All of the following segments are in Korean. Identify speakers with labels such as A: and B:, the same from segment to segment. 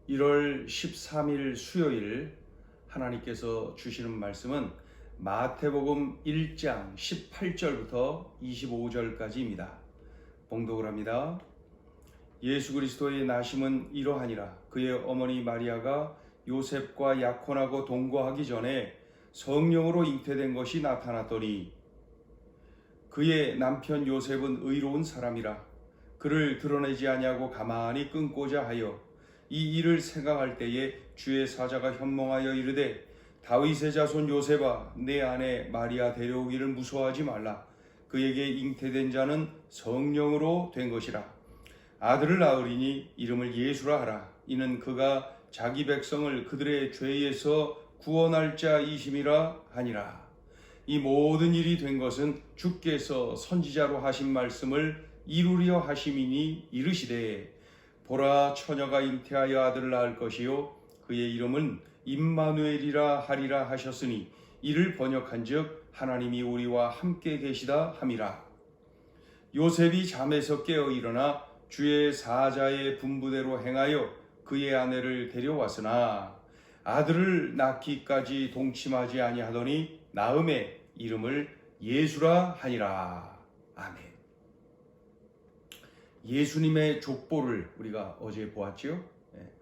A: 1월 13일 수요일 하나님께서 주시는 말씀은 마태복음 1장 18절부터 25절까지입니다. 봉독을 합니다. 예수 그리스도의 나심은 이러하니라. 그의 어머니 마리아가 요셉과 약혼하고 동거하기 전에 성령으로 잉태된 것이 나타났더니 그의 남편 요셉은 의로운 사람이라 그를 드러내지 아니하고 가만히 끊고자 하여 이 일을 생각할 때에 주의 사자가 현몽하여 이르되 다윗의 자손 요셉아 내 아내 마리아 데려오기를 무서워하지 말라. 그에게 잉태된 자는 성령으로 된 것이라. 아들을 낳으리니 이름을 예수라 하라. 이는 그가 자기 백성을 그들의 죄에서 구원할 자이심이라 하니라. 이 모든 일이 된 것은 주께서 선지자로 하신 말씀을 이루려 하심이니 이르시되 보라 처녀가 잉태하여 아들을 낳을 것이요 그의 이름은 임마누엘이라 하리라 하셨으니 이를 번역한즉 하나님이 우리와 함께 계시다 함이라. 요셉이 잠에서 깨어 일어나 주의 사자의 분부대로 행하여 그의 아내를 데려왔으나 아들을 낳기까지 동침하지 아니하더니 나음에 이름을 예수라 하니라. 아멘. 예수님의 족보를 우리가 어제 보았지요.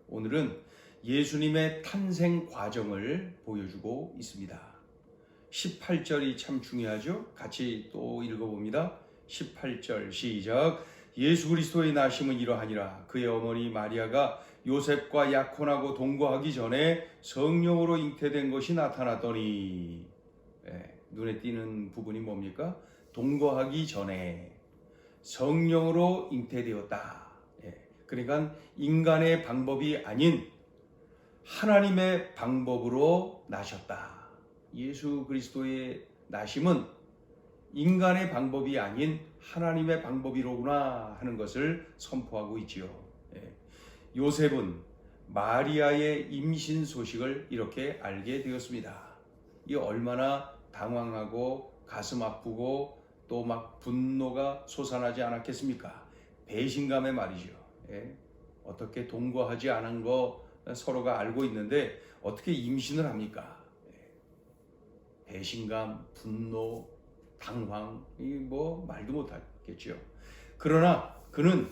A: 오늘은 예수님의 탄생 과정을 보여주고 있습니다. 18절이 참 중요하죠. 같이 또 읽어봅니다. 18절 시작. 예수 그리스도의 나심은 이러하니라. 그의 어머니 마리아가 요셉과 약혼하고 동거하기 전에 성령으로 잉태된 것이 나타났더니 눈에 띄는 부분이 뭡니까? 동거하기 전에 성령으로 잉태되었다. 그러니까 인간의 방법이 아닌 하나님의 방법으로 나셨다. 예수 그리스도의 나심은 인간의 방법이 아닌 하나님의 방법이로구나 하는 것을 선포하고 있지요. 요셉은 마리아의 임신 소식을 이렇게 알게 되었습니다. 이 얼마나 당황하고 가슴 아프고 또 막 분노가 솟아나지 않았겠습니까? 배신감의 말이죠. 어떻게 동거하지 않은 거 서로가 알고 있는데 어떻게 임신을 합니까? 배신감, 분노, 당황, 뭐 말도 못하겠죠. 그러나 그는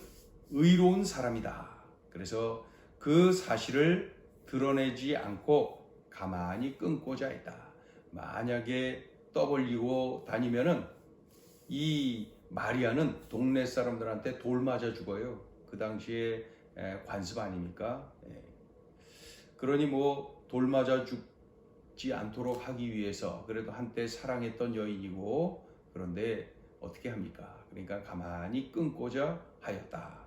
A: 의로운 사람이다. 그래서 그 사실을 드러내지 않고 가만히 끊고자 했다. 만약에 떠벌리고 다니면은 이 마리아는 동네 사람들한테 돌 맞아 죽어요. 그 당시에 관습 아닙니까? 그러니 뭐 돌 맞아 죽지 않도록 하기 위해서 그래도 한때 사랑했던 여인이고 그런데 어떻게 합니까? 그러니까 가만히 끊고자 하였다.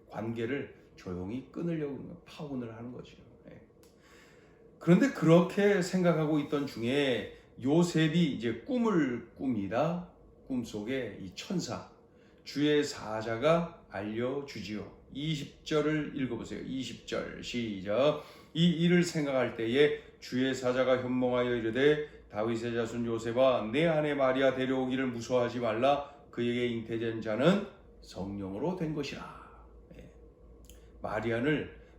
A: 관계를 조용히 끊으려고 파혼을 하는 거죠. 그런데 그렇게 생각하고 있던 중에 요셉이 이제 꿈을 꿉니다. 꿈속에 이 천사, 주의 사자가 알려주지요. 20절을 읽어보세요. 20절 시작. 이 일을 생각할 때에 주의 사자가 현몽하여 이르되 다윗의 자손 요셉아 내 아내 마리아 데려오기를 무서워하지 말라. 그에게 잉태된 자는 성령으로 된 것이라.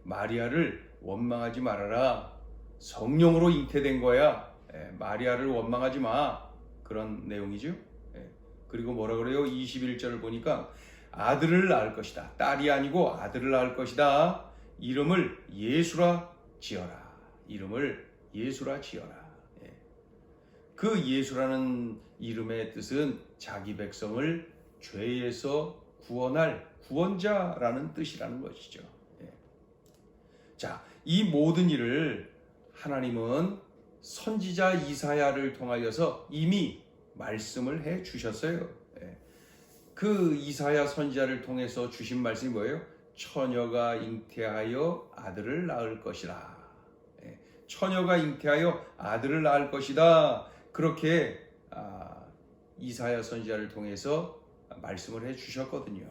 A: 마리아를 원망하지 말아라. 성령으로 잉태된 거야. 마리아를 원망하지 마. 그런 내용이죠. 그리고 뭐라 그래요? 21절을 보니까 아들을 낳을 것이다. 딸이 아니고 아들을 낳을 것이다. 이름을 예수라 지어라. 이름을 예수라 지어라. 그 예수라는 이름의 뜻은 자기 백성을 죄에서 구원할 구원자라는 뜻이라는 것이죠. 자, 이 모든 일을 하나님은 선지자 이사야를 통하여서 이미 말씀을 해 주셨어요. 그 이사야 선지자를 통해서 주신 말씀이 뭐예요? 처녀가 잉태하여 아들을 낳을 것이라. 처녀가 잉태하여 아들을 낳을 것이다. 그렇게 이사야 선지자를 통해서 말씀을 해 주셨거든요.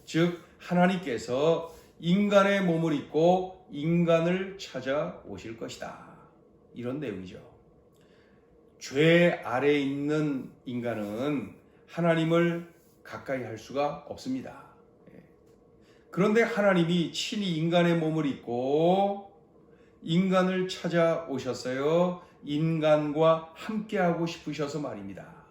A: 즉 하나님께서 인간의 몸을 입고 인간을 찾아오실 것이다. 이런 내용이죠. 죄 아래에 있는 인간은 하나님을 가까이 할 수가 없습니다. 그런데 하나님이 친히 인간의 몸을 입고 인간을 찾아오셨어요. 인간과 함께하고 싶으셔서 말입니다.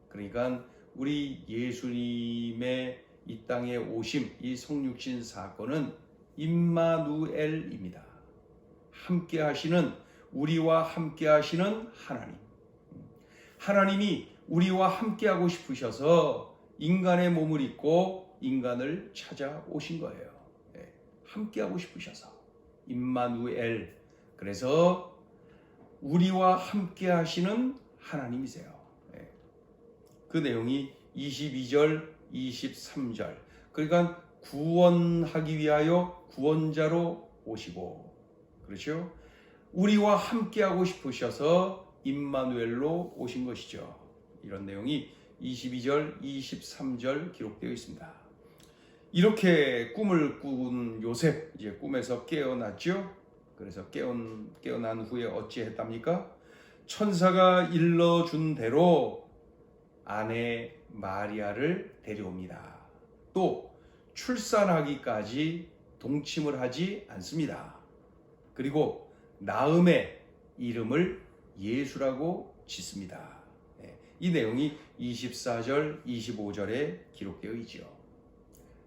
A: 그러니까 우리 예수님의 이 땅에 오심, 이 성육신 사건은 임마누엘입니다. 함께하시는, 우리와 함께하시는 하나님. 하나님이 우리와 함께하고 싶으셔서 인간의 몸을 입고 인간을 찾아오신 거예요. 함께하고 싶으셔서. 임마누엘. 그래서 우리와 함께하시는 하나님이세요. 그 내용이 22절, 23절. 그러니까 구원하기 위하여 구원자로 오시고, 그렇죠? 우리와 함께하고 싶으셔서 임마누엘로 오신 것이죠. 이런 내용이 22절, 23절 기록되어 있습니다. 이렇게 꿈을 꾼 요셉, 이제 꿈에서 깨어났죠. 그래서 깨어난 후에 어찌했답니까? 천사가 일러준 대로 아내 마리아를 데려옵니다. 또 출산하기까지 동침을 하지 않습니다. 그리고 나음의 이름을 예수라고 짓습니다. 이 내용이 24절, 25절에 기록되어 있죠.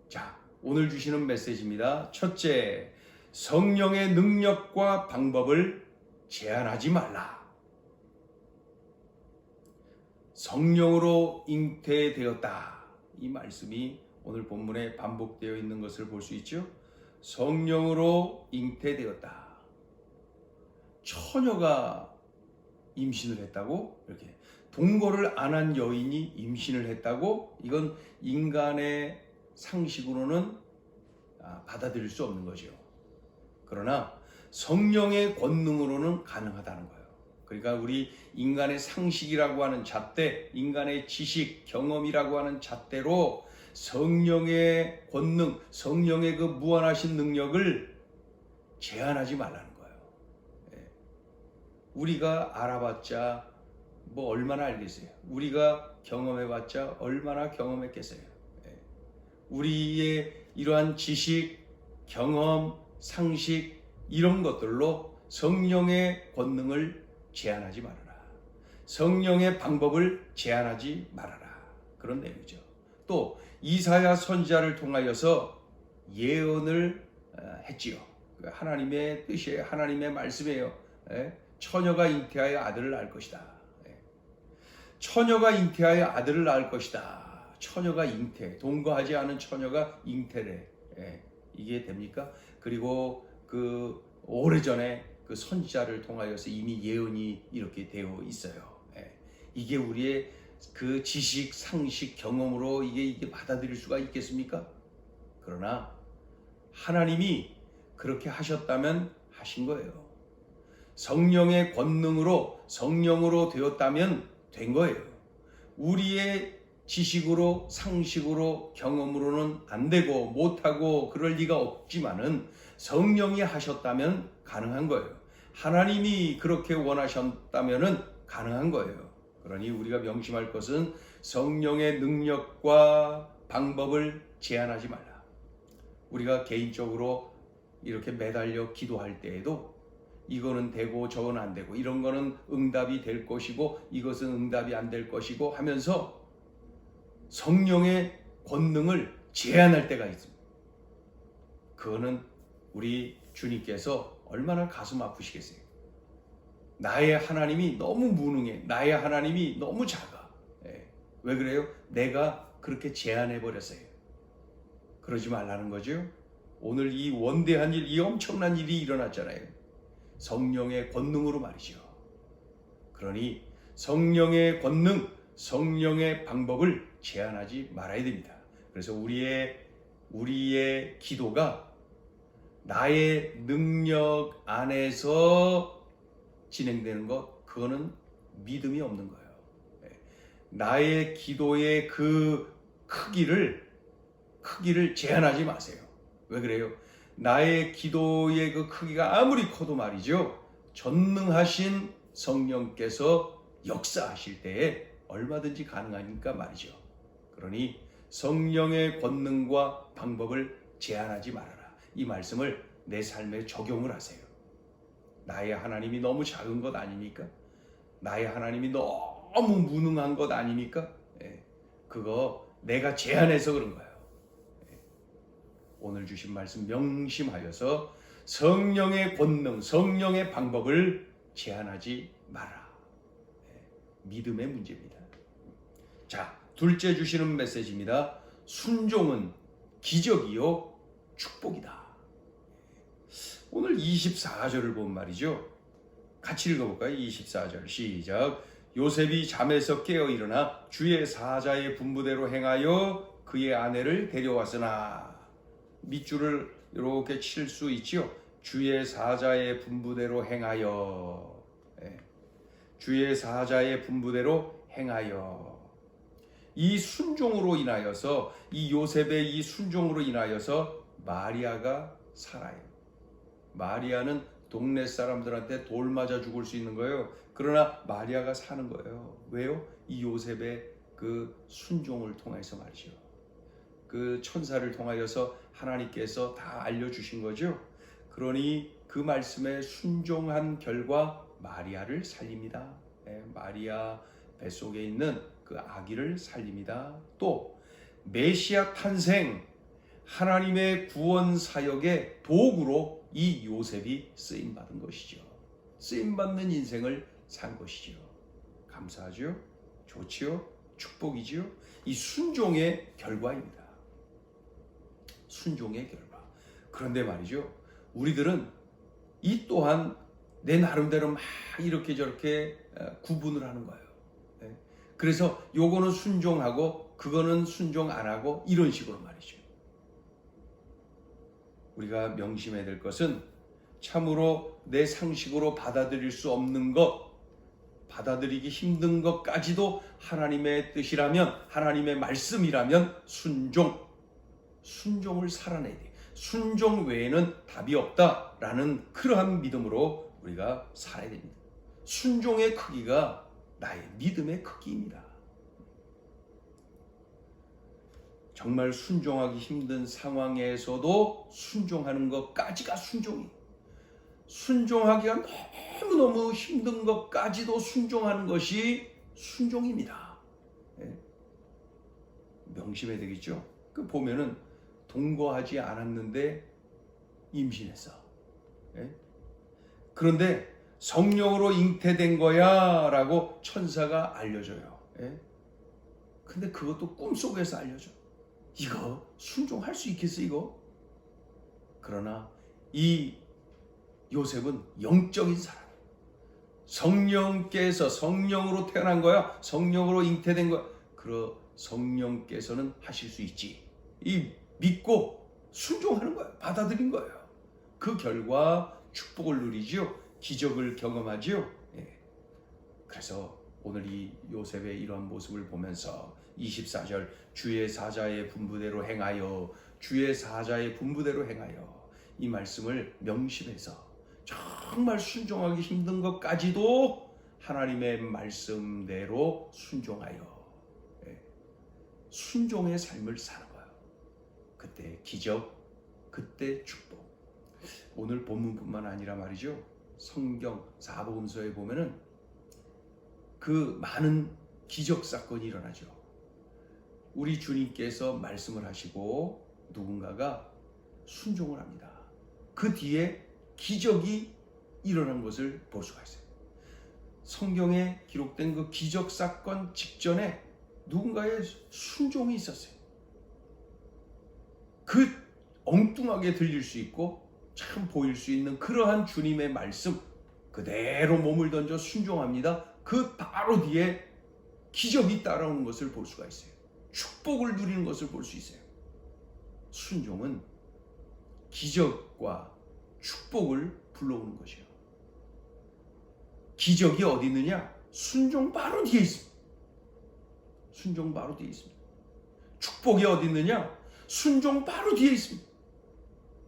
A: 자, 오늘 주시는 메시지입니다. 첫째, 성령의 능력과 방법을 제한하지 말라. 성령으로 잉태되었다. 이 말씀이 오늘 본문에 반복되어 있는 것을 볼 수 있죠. 성령으로 잉태되었다. 처녀가 임신을 했다고? 이렇게 동거를 안 한 여인이 임신을 했다고? 이건 인간의 상식으로는 받아들일 수 없는 거죠. 그러나 성령의 권능으로는 가능하다는 거예요. 그러니까 우리 인간의 상식이라고 하는 잣대, 인간의 지식, 경험이라고 하는 잣대로 성령의 권능, 성령의 그 무한하신 능력을 제한하지 말라는 거예요. 우리가 알아봤자 뭐 얼마나 알겠어요. 우리가 경험해봤자 얼마나 경험했겠어요. 우리의 이러한 지식, 경험, 상식 이런 것들로 성령의 권능을 제한하지 말아라. 성령의 방법을 제한하지 말아라. 그런 내용이죠. 또 이사야 선지자를 통하여서 예언을 했지요. 하나님의 뜻이에요. 하나님의 말씀이에요. 처녀가 잉태하여 아들을 낳을 것이다. 처녀가 잉태하여 아들을 낳을 것이다. 처녀가 잉태, 동거하지 않은 처녀가 잉태래. 이게 됩니까? 그리고 그 오래전에 그 선지자를 통하여서 이미 예언이 이렇게 되어 있어요. 이게 우리의 그 지식, 상식, 경험으로 이게 받아들일 수가 있겠습니까? 그러나 하나님이 그렇게 하셨다면 하신 거예요. 성령의 권능으로, 성령으로 되었다면 된 거예요. 우리의 지식으로, 상식으로, 경험으로는 안 되고 못하고 그럴 리가 없지만은 성령이 하셨다면 가능한 거예요. 하나님이 그렇게 원하셨다면은 가능한 거예요. 그러니 우리가 명심할 것은 성령의 능력과 방법을 제한하지 말라. 우리가 개인적으로 이렇게 매달려 기도할 때에도 이거는 되고 저건 안 되고 이런 거는 응답이 될 것이고 이것은 응답이 안 될 것이고 하면서 성령의 권능을 제한할 때가 있습니다. 그거는 우리 주님께서 얼마나 가슴 아프시겠어요. 나의 하나님이 너무 무능해. 나의 하나님이 너무 작아. 왜 그래요? 내가 그렇게 제한해 버렸어요. 그러지 말라는 거죠. 오늘 이 원대한 일, 이 엄청난 일이 일어났잖아요. 성령의 권능으로 말이죠. 그러니 성령의 권능, 성령의 방법을 제한하지 말아야 됩니다. 그래서 우리의 기도가 나의 능력 안에서 진행되는 것, 그거는 믿음이 없는 거예요. 나의 기도의 그 크기를 제한하지 마세요. 왜 그래요? 나의 기도의 그 크기가 아무리 커도 말이죠. 전능하신 성령께서 역사하실 때에 얼마든지 가능하니까 말이죠. 그러니 성령의 권능과 방법을 제한하지 말아라. 이 말씀을 내 삶에 적용을 하세요. 나의 하나님이 너무 작은 것 아닙니까? 나의 하나님이 너무 무능한 것 아닙니까? 그거 내가 제한해서 그런 거예요. 오늘 주신 말씀 명심하여서 성령의 권능, 성령의 방법을 제한하지 마라. 믿음의 문제입니다. 자, 둘째 주시는 메시지입니다. 순종은 기적이요 축복이다. 오늘 24절을 본 말이죠. 같이 읽어볼까요? 24절 시작. 요셉이 잠에서 깨어 일어나 주의 사자의 분부대로 행하여 그의 아내를 데려왔으나, 밑줄을 이렇게 칠 수 있지요. 주의 사자의 분부대로 행하여, 주의 사자의 분부대로 행하여. 이 순종으로 인하여서, 이 요셉의 이 순종으로 인하여서 마리아가 살아요. 마리아는 동네 사람들한테 돌 맞아 죽을 수 있는 거예요. 그러나 마리아가 사는 거예요. 왜요? 이 요셉의 그 순종을 통해서 말이죠. 그 천사를 통하여서 하나님께서 다 알려주신 거죠. 그러니 그 말씀에 순종한 결과 마리아를 살립니다. 마리아 뱃속에 있는 그 아기를 살립니다. 또 메시아 탄생, 하나님의 구원 사역의 도구로 이 요셉이 쓰임받은 것이죠. 쓰임받는 인생을 산 것이죠. 감사하죠? 좋지요? 축복이지요? 이 순종의 결과입니다. 순종의 결과. 그런데 말이죠, 우리들은 이 또한 내 나름대로 막 이렇게 저렇게 구분을 하는 거예요. 그래서 요거는 순종하고 그거는 순종 안 하고 이런 식으로 말이죠. 우리가 명심해야 될 것은 참으로 내 상식으로 받아들일 수 없는 것, 받아들이기 힘든 것까지도 하나님의 뜻이라면, 하나님의 말씀이라면 순종을 살아내야 돼. 순종 외에는 답이 없다라는 그러한 믿음으로 우리가 살아야 됩니다. 순종의 크기가 나의 믿음의 크기입니다. 정말 순종하기 힘든 상황에서도 순종하는 것까지가 순종이에요. 순종하기가 너무너무 힘든 것까지도 순종하는 것이 순종입니다. 명심해야 되겠죠? 그 보면은 동거하지 않았는데 임신했어. 그런데 성령으로 잉태된 거야 라고 천사가 알려줘요. 근데 그것도 꿈속에서 알려줘. 이거 순종할 수 있겠어 이거? 그러나 이 요셉은 영적인 사람, 성령께서, 성령으로 태어난 거야, 성령으로 잉태된 거야. 그러 성령께서는 하실 수 있지. 이 믿고 순종하는 거예요. 받아들인 거예요. 그 결과 축복을 누리지요. 기적을 경험하지요. 그래서 오늘 이 요셉의 이런 모습을 보면서 24절 주의 사자의 분부대로 행하여, 주의 사자의 분부대로 행하여, 이 말씀을 명심해서 정말 순종하기 힘든 것까지도 하나님의 말씀대로 순종하여 순종의 삶을 사는 거예요. 그때 기적, 그때 축복. 오늘 본문뿐만 아니라 말이죠, 성경 사복음서에 보면은 그 많은 기적 사건이 일어나죠. 우리 주님께서 말씀을 하시고 누군가가 순종을 합니다. 그 뒤에 기적이 일어난 것을 볼 수가 있어요. 성경에 기록된 그 기적 사건 직전에 누군가의 순종이 있었어요. 그 엉뚱하게 들릴 수 있고 참 보일 수 있는 그러한 주님의 말씀 그대로 몸을 던져 순종합니다. 그 바로 뒤에 기적이 따라오는 것을 볼 수가 있어요. 축복을 누리는 것을 볼 수 있어요. 순종은 기적과 축복을 불러오는 것이에요. 기적이 어디 있느냐? 순종 바로 뒤에 있습니다. 순종 바로 뒤에 있습니다. 축복이 어디 있느냐? 순종 바로 뒤에 있습니다.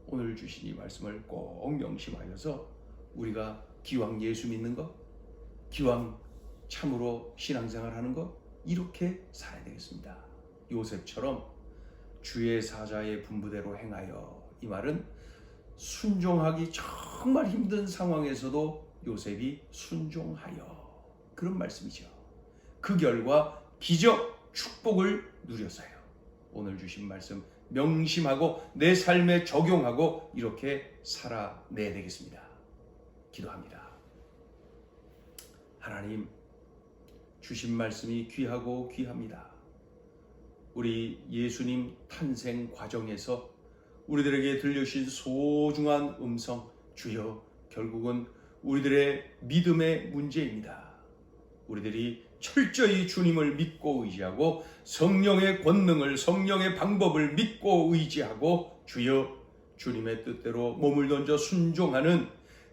A: 오늘 주신 이 말씀을 꼭 명심하여서 우리가 기왕 예수 믿는 것, 기왕 참으로 신앙생활 하는 것, 이렇게 살아야 되겠습니다. 요셉처럼 주의 사자의 분부대로 행하여. 이 말은 순종하기 정말 힘든 상황에서도 요셉이 순종하여, 그런 말씀이죠. 그 결과 기적, 축복을 누렸어요. 오늘 주신 말씀 명심하고 내 삶에 적용하고 이렇게 살아내야 되겠습니다. 기도합니다. 하나님, 주신 말씀이 귀하고 귀합니다. 우리 예수님 탄생 과정에서 우리들에게 들려주신 소중한 음성, 주여, 결국은 우리들의 믿음의 문제입니다. 우리들이 철저히 주님을 믿고 의지하고 성령의 권능을, 성령의 방법을 믿고 의지하고 주여, 주님의 뜻대로 몸을 던져 순종하는,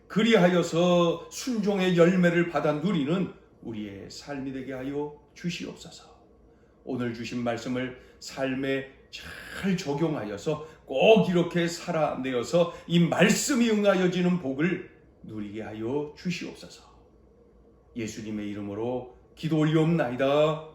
A: 그리하여서 순종의 열매를 받아 누리는 우리의 삶이 되게 하여 주시옵소서. 오늘 주신 말씀을 삶에 잘 적용하여서 꼭 이렇게 살아내어서 이 말씀이 응하여지는 복을 누리게 하여 주시옵소서. 예수님의 이름으로 기도 올리옵나이다.